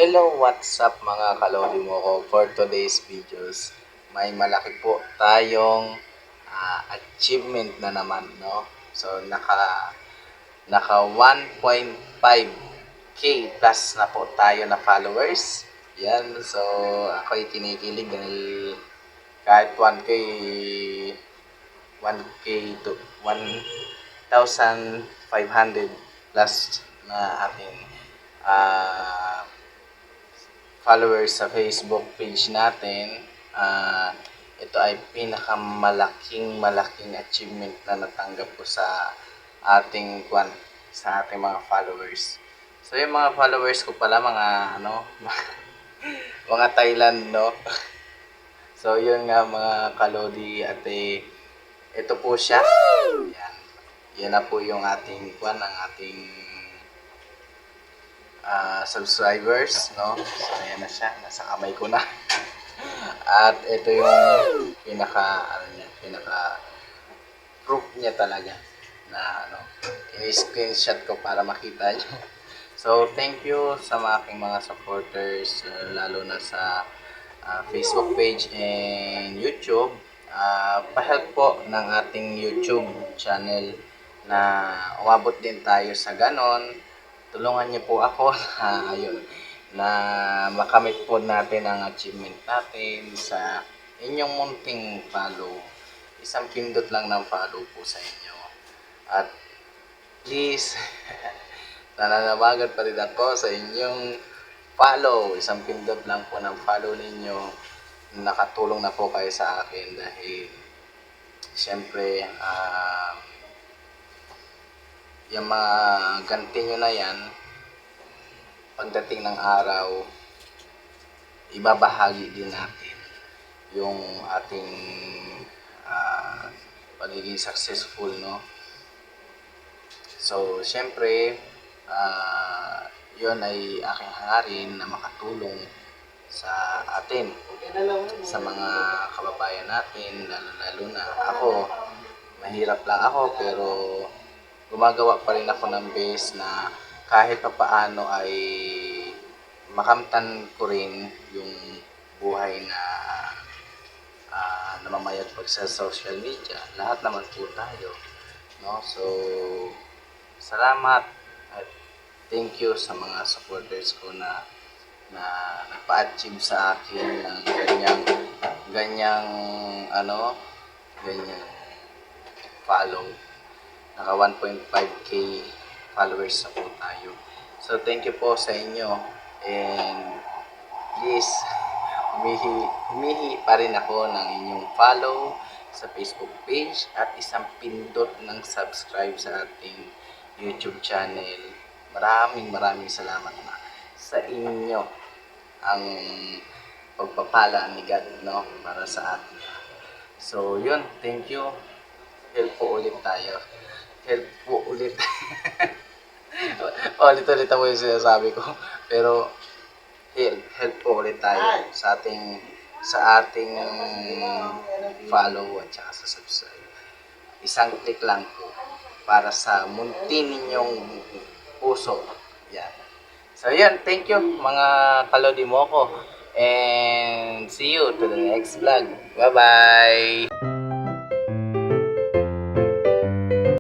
Hello, what's up mga kalodi mo ko? For today's videos, may malaki po tayong achievement na naman, no? So, naka 1.5k plus na po tayo na followers. Yan, so ako'y kinikilig dahil kahit 1k to 1,500 plus na ating ah followers sa Facebook page natin, ito ay malaking achievement na natanggap ko sa ating mga followers. So yung mga followers ko pala mga mga Thailand, no. So yun nga mga kalodi at ito po siya. Yan. Yan na po yung ang ating subscribers, no? So, ayan na siya. Nasa kamay ko na. At ito yung pinaka proof niya talaga na ini-screenshot ko para makita niyo. So, thank you sa aking mga supporters, lalo na sa Facebook page and YouTube. Pa-help po ng ating YouTube channel na umabot din tayo sa ganon. Tulungan niyo po ako na makamit po natin ang achievement natin sa inyong munting follow. Isang pindot lang ng follow po sa inyo. At please, nananawagan pa rin ako sa inyong follow. Isang pindot lang po ng follow ninyo. Nakatulong na po kayo sa akin dahil siyempre yung mga ganti nyo na yan, pagdating ng araw, ibabahagi din natin yung ating pagiging successful, no? So, syempre, yun ay aking hangarin na makatulong sa atin, sa mga kababayan natin, lalo na ako. Mahirap lang ako, pero gumagawa pa rin ako ng base na kahit pa paano ay makamtan ko rin yung buhay na namamayagpag sa social media. Lahat naman po tayo, no? So, salamat at thank you sa mga supporters ko na nagpa-achieve sa akin ng ganyang follow. Naka 1.5k followers na po tayo. So, thank you po sa inyo. And please, humihi pa rin ako ng inyong follow sa Facebook page at isang pindot ng subscribe sa ating YouTube channel. Maraming salamat na sa inyo ang pagpapala ni God, no, para sa atin. So, yun. Thank you. Help po ulit tayo. Help po ulit. Ulit-ulit ako yung sinasabi ko. Pero, help po ulit tayo sa ating follow at saka sa subscribe. Isang click lang po para sa munti ninyong puso. Yan. So, yan. Thank you mga kalodi mo ko. And see you to the next vlog. Bye-bye!